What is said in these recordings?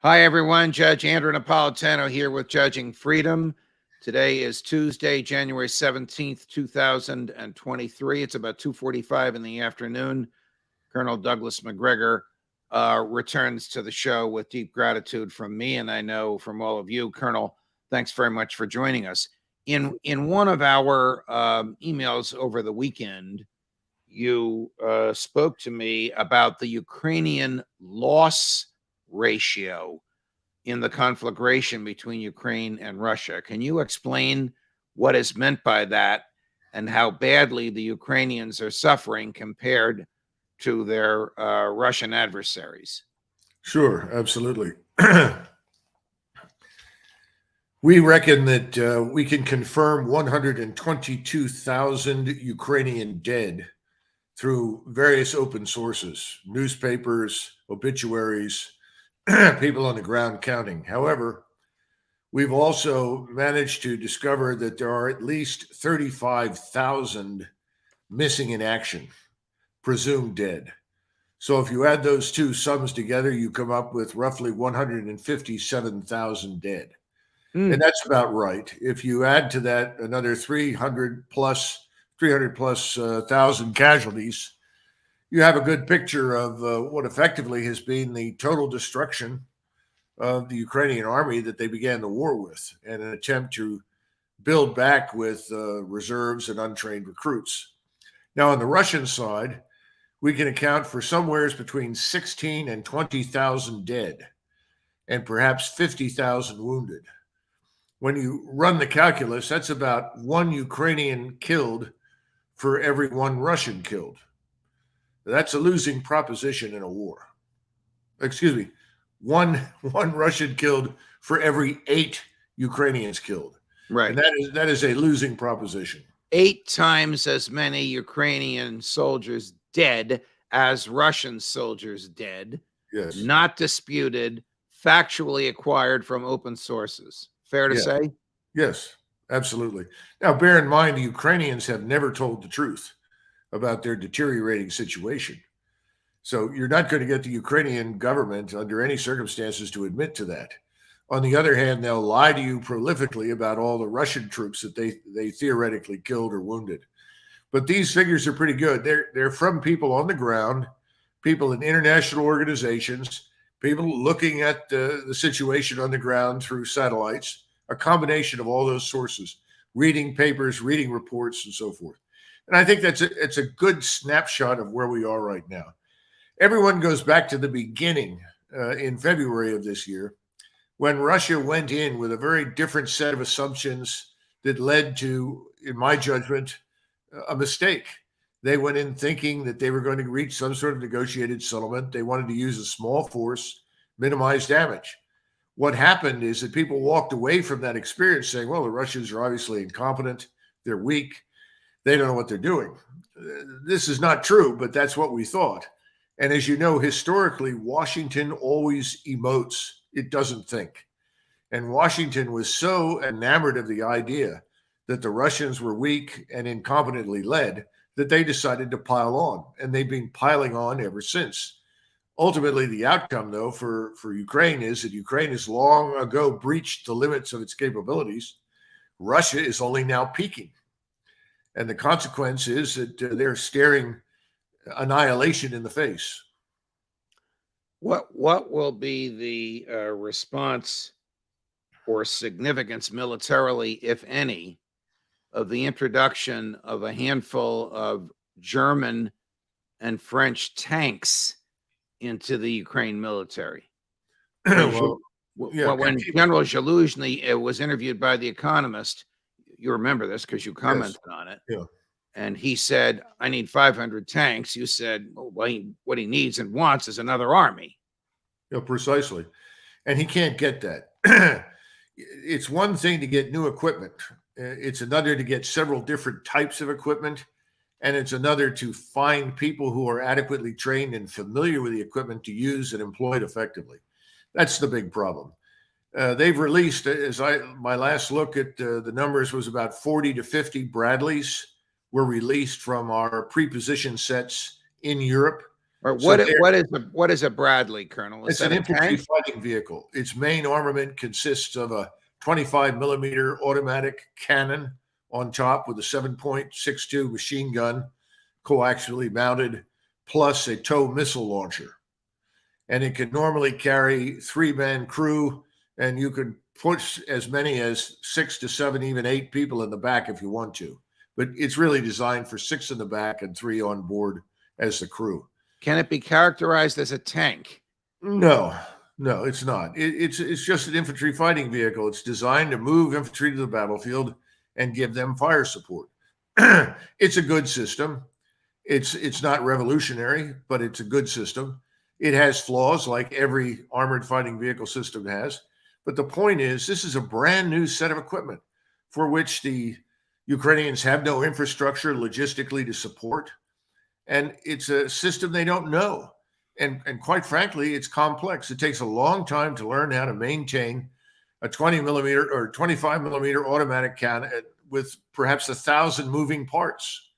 Hi, everyone. Judge Andrew Napolitano here with Judging Freedom. Today is Tuesday, January 17th, 2023. It's about 2:45 in the afternoon. Colonel Douglas Macgregor returns to the show with deep gratitude from me, and I know from all of you. Colonel, thanks very much for joining us. In one of our emails over the weekend, you spoke to me about the Ukrainian loss ratio in the conflagration between Ukraine and Russia. Can you explain what is meant by that and how badly the Ukrainians are suffering compared to their Russian adversaries? Sure, absolutely. We reckon that we can confirm 122,000 Ukrainian dead through various open sources, newspapers, obituaries, people on the ground counting. However, we've also managed to discover that there are at least 35,000 missing in action, presumed dead. So if you add those two sums together, you come up with roughly 157,000 dead. And that's about right. If you add to that another 300 plus thousand casualties, you have a good picture of what effectively has been the total destruction of the Ukrainian army that they began the war with, and an attempt to build back with reserves and untrained recruits. Now, on the Russian side, we can account for somewhere between 16 and 20,000 dead, and perhaps 50,000 wounded. When you run the calculus, that's about one Ukrainian killed for every one Russian killed. That's a losing proposition in a war. Excuse me, one Russian killed for every 8 Ukrainians killed. Right. And that is a losing proposition. 8 times as many Ukrainian soldiers dead as Russian soldiers dead. Yes. Not disputed, factually acquired from open sources. Fair to say? Yes, absolutely. Now, bear in mind, the Ukrainians have never told the truth about their deteriorating situation. So you're not going to get the Ukrainian government under any circumstances to admit to that. On the other hand, they'll lie to you prolifically about all the Russian troops that they theoretically killed or wounded. But these figures are pretty good. They're from people on the ground, people in international organizations, people looking at the situation on the ground through satellites, a combination of all those sources, reading papers, reading reports, and so forth. And I think it's a good snapshot of where we are right now. Everyone goes back to the beginning in February of this year, when Russia went in with a very different set of assumptions that led to, in my judgment, a mistake. They went in thinking that they were going to reach some sort of negotiated settlement. They wanted to use a small force, minimize damage. What happened is that people walked away from that experience saying, well, the Russians are obviously incompetent. They're weak. They don't know what they're doing. This is not true, but that's what we thought. And as you know, historically, Washington always emotes. It doesn't think. And Washington was so enamored of the idea that the Russians were weak and incompetently led that they decided to pile on. And they've been piling on ever since. Ultimately, the outcome, though, for Ukraine is that Ukraine has long ago breached the limits of its capabilities. Russia is only now peaking. And the consequence is that they're staring annihilation in the face. What will be the response or significance militarily, if any, of the introduction of a handful of German and French tanks into the Ukraine military? When General Zaluzhny was interviewed by The Economist, you remember this because you commented on it. Yeah. And he said, I need 500 tanks. You said, well, what he needs and wants is another army. Yeah, precisely. And he can't get that. It's one thing to get new equipment. It's another to get several different types of equipment. And it's another to find people who are adequately trained and familiar with the equipment to use and employ it effectively. That's the big problem. They've released, my last look at the numbers was about 40 to 50 Bradleys were released from our pre-position sets in Europe. Or So what is a Bradley, Colonel? Is it's an that a infantry tank? fighting vehicle. Its main armament consists of a 25 millimeter automatic cannon on top with a 7.62 machine gun coaxially mounted, plus a tow missile launcher. And it can normally carry 3-man crew, and you could push as many as 6 to 7, even 8 people in the back if you want to. But it's really designed for 6 in the back and 3 on board as the crew. Can it be characterized as a tank? No, it's not. It's just an infantry fighting vehicle. It's designed to move infantry to the battlefield and give them fire support. It's a good system. It's not revolutionary, but it's a good system. It has flaws like every armored fighting vehicle system has. But the point is, this is a brand new set of equipment for which the Ukrainians have no infrastructure logistically to support. And it's a system they don't know. And quite frankly, it's complex. It takes a long time to learn how to maintain a 20 millimeter or 25 millimeter automatic cannon with perhaps 1,000 moving parts.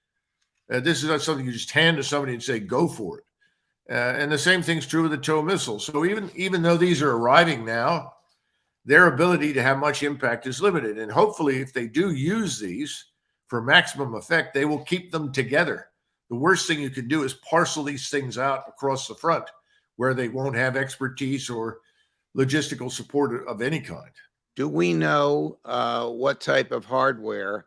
This is not something you just hand to somebody and say, go for it. And the same thing's true with the tow missile. So even though these are arriving now, their ability to have much impact is limited. And hopefully, if they do use these for maximum effect, they will keep them together. The worst thing you can do is parcel these things out across the front where they won't have expertise or logistical support of any kind. Do we know what type of hardware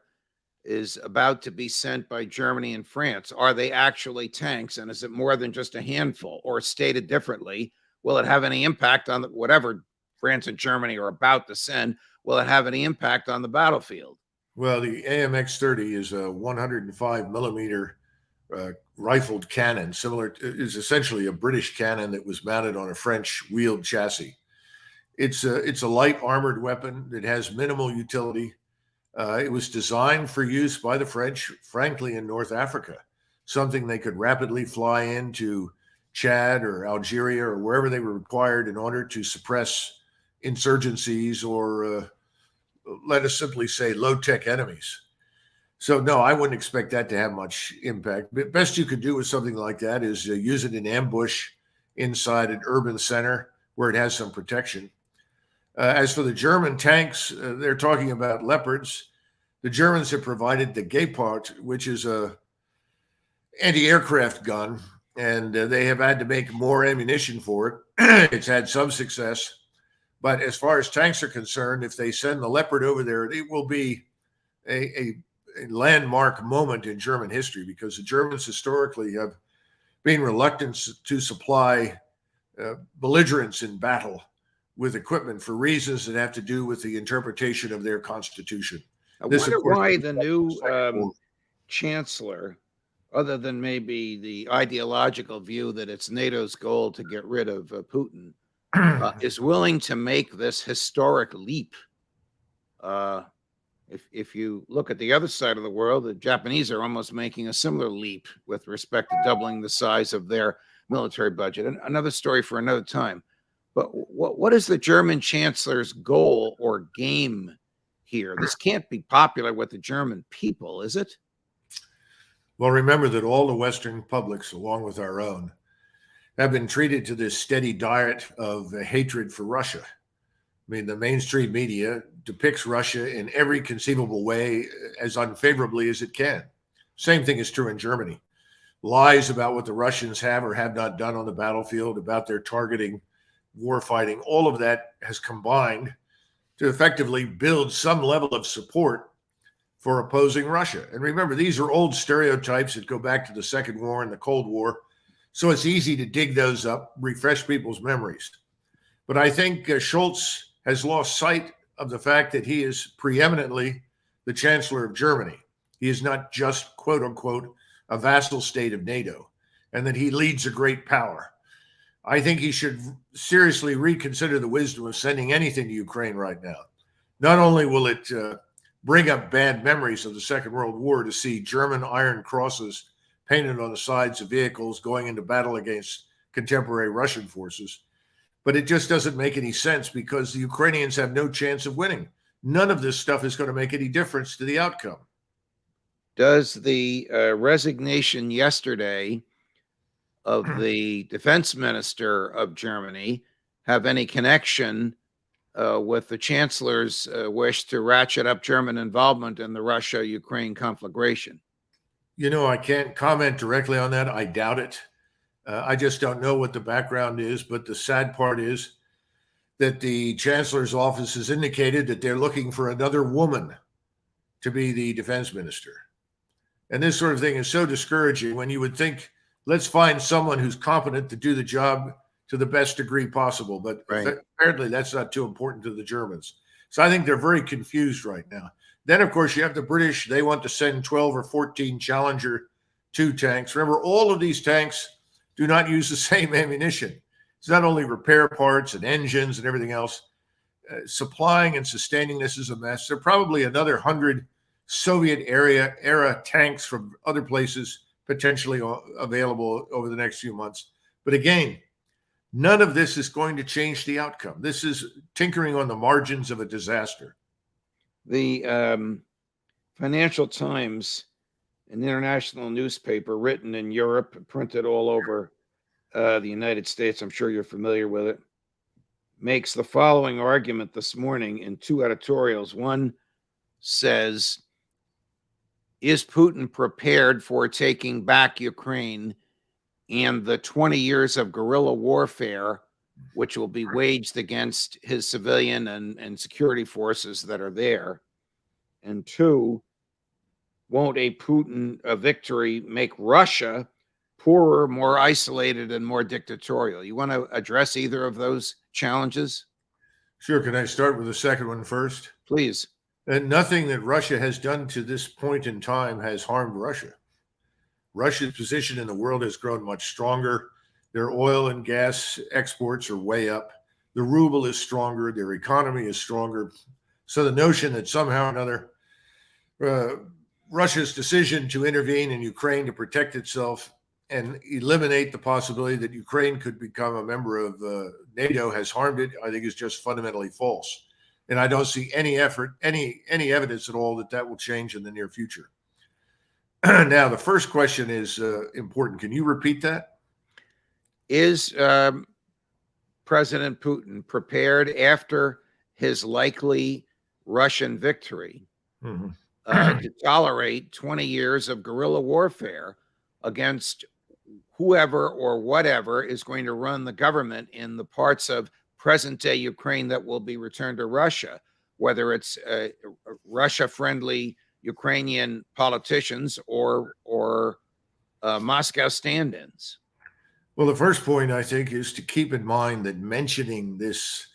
is about to be sent by Germany and France? Are they actually tanks? And is it more than just a handful? Or stated differently, will it have any impact on whatever France and Germany are about to send? Will it have any impact on the battlefield? Well, the AMX-30 is a 105 millimeter rifled cannon, is essentially a British cannon that was mounted on a French wheeled chassis. It's a light armored weapon that has minimal utility. It was designed for use by the French, frankly, in North Africa, something they could rapidly fly into Chad or Algeria or wherever they were required in order to suppress insurgencies or, let us simply say, low-tech enemies. So, no, I wouldn't expect that to have much impact. The best you could do with something like that is use it in ambush inside an urban center where it has some protection. As for the German tanks, they're talking about Leopards. The Germans have provided the Gepard, which is a anti-aircraft gun, and they have had to make more ammunition for it. It's had some success. But as far as tanks are concerned, if they send the Leopard over there, it will be a landmark moment in German history, because the Germans historically have been reluctant to supply belligerents in battle with equipment for reasons that have to do with the interpretation of their constitution. I wonder why the new chancellor, other than maybe the ideological view that it's NATO's goal to get rid of Putin, is willing to make this historic leap. If you look at the other side of the world, the Japanese are almost making a similar leap with respect to doubling the size of their military budget. And another story for another time. But what is the German chancellor's goal or game here? This can't be popular with the German people, is it? Well, remember that all the Western publics, along with our own, have been treated to this steady diet of hatred for Russia. I mean, the mainstream media depicts Russia in every conceivable way as unfavorably as it can. Same thing is true in Germany. Lies about what the Russians have or have not done on the battlefield, about their targeting, war fighting, all of that has combined to effectively build some level of support for opposing Russia. And remember, these are old stereotypes that go back to the Second War and the Cold War. So it's easy to dig those up, refresh people's memories. But I think Scholz has lost sight of the fact that he is preeminently the Chancellor of Germany. He is not just, quote unquote, a vassal state of NATO, and that he leads a great power. I think he should seriously reconsider the wisdom of sending anything to Ukraine right now. Not only will it bring up bad memories of the Second World War to see German iron crosses painted on the sides of vehicles going into battle against contemporary Russian forces, but it just doesn't make any sense because the Ukrainians have no chance of winning. None of this stuff is going to make any difference to the outcome. Does the resignation yesterday of the defense minister of Germany have any connection with the chancellor's wish to ratchet up German involvement in the Russia-Ukraine conflagration? I can't comment directly on that. I doubt it. I just don't know what the background is. But the sad part is that the chancellor's office has indicated that they're looking for another woman to be the defense minister. And this sort of thing is so discouraging when you would think, let's find someone who's competent to do the job to the best degree possible. But apparently that's not too important to the Germans. So I think they're very confused right now. Then, of course, you have the British. They want to send 12 or 14 Challenger 2 tanks. Remember, all of these tanks do not use the same ammunition. It's not only repair parts and engines and everything else. Supplying and sustaining this is a mess. There are probably another 100 Soviet era tanks from other places potentially available over the next few months. But again, none of this is going to change the outcome. This is tinkering on the margins of a disaster. The Financial Times, an international newspaper written in Europe, printed all over the United States, I'm sure you're familiar with it, makes the following argument this morning in 2 editorials. One says, is Putin prepared for taking back Ukraine and the 20 years of guerrilla warfare which will be waged against his civilian and security forces that are there? And 2, won't a Putin victory make Russia poorer, more isolated, and more dictatorial? You want to address either of those challenges? Sure. Can I start with the second one first? Please. And nothing that Russia has done to this point in time has harmed Russia. Russia's position in the world has grown much stronger. Their oil and gas exports are way up. The ruble is stronger. Their economy is stronger. So the notion that somehow or another Russia's decision to intervene in Ukraine to protect itself and eliminate the possibility that Ukraine could become a member of NATO has harmed it, I think is just fundamentally false. And I don't see any evidence at all that that will change in the near future. Now, the first question is important. Can you repeat that? Is President Putin prepared after his likely Russian victory to tolerate 20 years of guerrilla warfare against whoever or whatever is going to run the government in the parts of present-day Ukraine that will be returned to Russia, whether it's Russia-friendly Ukrainian politicians or Moscow stand-ins? Well, the first point, I think, is to keep in mind that mentioning this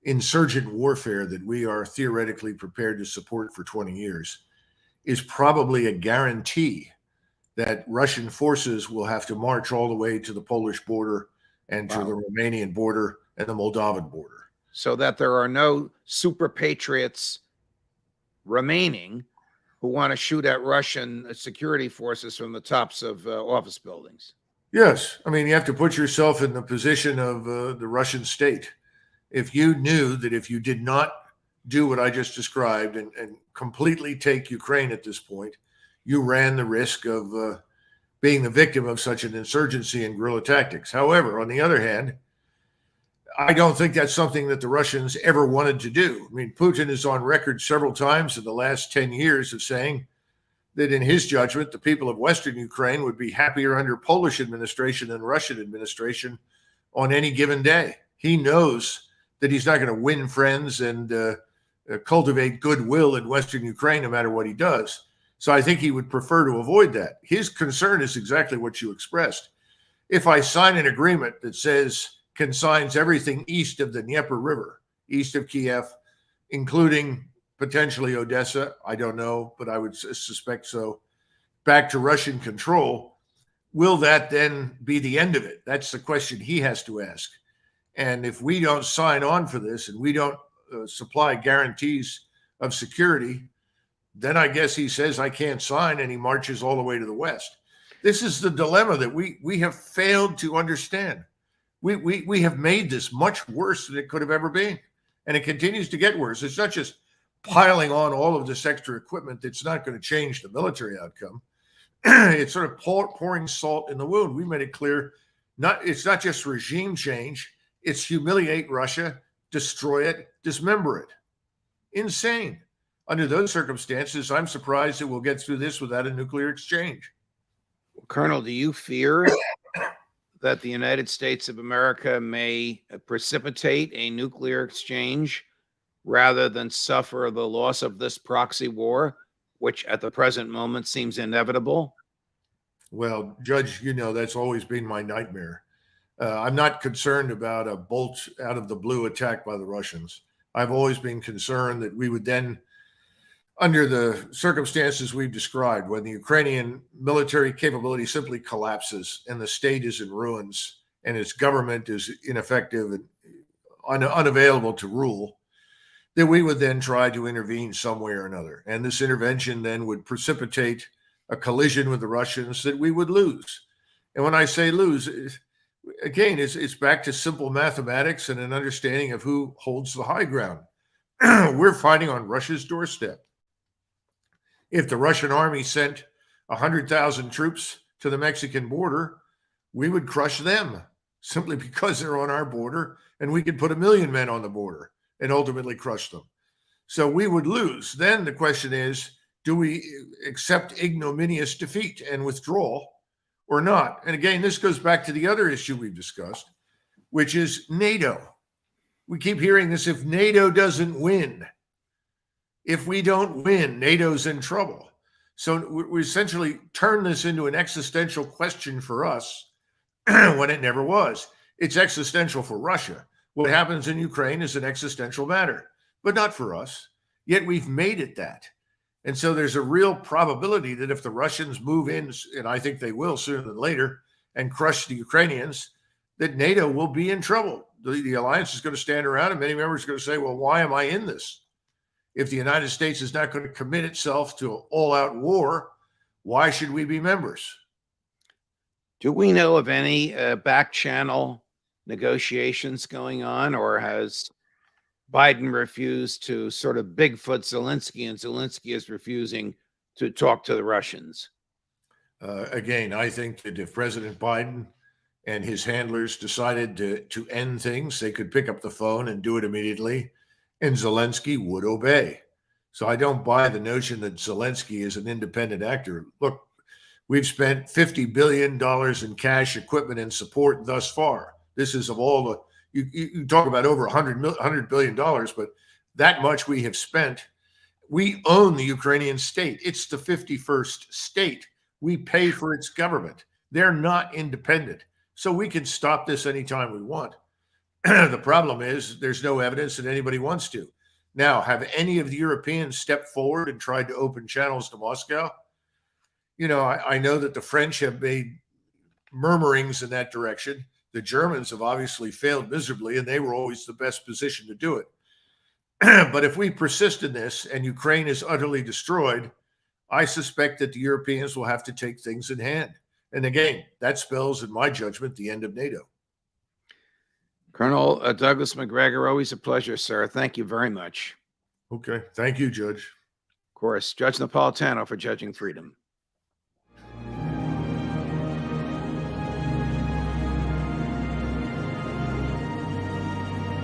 insurgent warfare that we are theoretically prepared to support for 20 years is probably a guarantee that Russian forces will have to march all the way to the Polish border and to the Romanian border and the Moldovan border. So that there are no super patriots remaining who want to shoot at Russian security forces from the tops of office buildings. Yes. I mean, you have to put yourself in the position of the Russian state. If you knew that if you did not do what I just described and completely take Ukraine at this point, you ran the risk of being the victim of such an insurgency and guerrilla tactics. However, on the other hand, I don't think that's something that the Russians ever wanted to do. I mean, Putin is on record several times in the last 10 years of saying that in his judgment, the people of Western Ukraine would be happier under Polish administration than Russian administration on any given day. He knows that he's not going to win friends and cultivate goodwill in Western Ukraine no matter what he does. So I think he would prefer to avoid that. His concern is exactly what you expressed. If I sign an agreement that says consigns everything east of the Dnieper River, east of Kiev, including potentially Odessa, I don't know, but I would suspect so, back to Russian control, will that then be the end of it? That's the question he has to ask. And if we don't sign on for this and we don't supply guarantees of security, then I guess he says, I can't sign, and he marches all the way to the west. This is the dilemma that we have failed to understand. We have made this much worse than it could have ever been, and it continues to get worse. It's not just piling on all of this extra equipment that's not going to change the military outcome. It's sort of pouring salt in the wound. We made it clear It's not just regime change. It's humiliate Russia, destroy it, dismember it. Insane. Under those circumstances, I'm surprised that we'll get through this without a nuclear exchange. Colonel, do you fear that the United States of America may precipitate a nuclear exchange rather than suffer the loss of this proxy war, which at the present moment seems inevitable? Well, Judge, you know, that's always been my nightmare. I'm not concerned about a bolt out of the blue attack by the Russians. I've always been concerned that we would then, under the circumstances we've described, when the Ukrainian military capability simply collapses and the state is in ruins and its government is ineffective and unavailable to rule, that we would then try to intervene some way or another. And this intervention then would precipitate a collision with the Russians that we would lose. And when I say lose, again, it's back to simple mathematics and an understanding of who holds the high ground. We're fighting on Russia's doorstep. If the Russian army sent 100,000 troops to the Mexican border, we would crush them simply because they're on our border, and we could put 1 million men on the border and ultimately crush them. So we would lose. Then the question is, do we accept ignominious defeat and withdrawal or not? And again, this goes back to the other issue we've discussed, which is NATO. We keep hearing this: if NATO doesn't win, if we don't win, NATO's in trouble. So we essentially turn this into an existential question for us when it never was. It's existential for Russia. What happens in Ukraine is an existential matter, but not for us. Yet we've made it that. And so there's a real probability that if the Russians move in, and I think they will sooner than later, and crush the Ukrainians, that NATO will be in trouble. The alliance is going to stand around, and many members are going to say, well, why am I in this? If the United States is not going to commit itself to an all-out war, why should we be members? Do we know of any back channel negotiations going on, or has Biden refused to sort of Bigfoot Zelensky, and Zelensky is refusing to talk to the Russians? Again, I think that if President Biden and his handlers decided to end things, they could pick up the phone and do it immediately, and Zelensky would obey. So I don't buy the notion that Zelensky is an independent actor. Look, we've spent $50 billion in cash, equipment, and support thus far. This is of all the, you talk about over $100 billion, but that much we have spent. We own the Ukrainian state. It's the 51st state. We pay for its government. They're not independent. So we can stop this anytime we want. The problem is there's no evidence that anybody wants to. Now, have any of the Europeans stepped forward and tried to open channels to Moscow? You know, I know that the French have made murmurings in that direction. The Germans have obviously failed miserably, and they were always the best position to do it. But if we persist in this and Ukraine is utterly destroyed, I suspect that the Europeans will have to take things in hand. And again, that spells, in my judgment, the end of NATO. Colonel Douglas Macgregor, always a pleasure, sir. Thank you very much. Okay. Thank you, Judge. Of course, Judge Napolitano for Judging Freedom.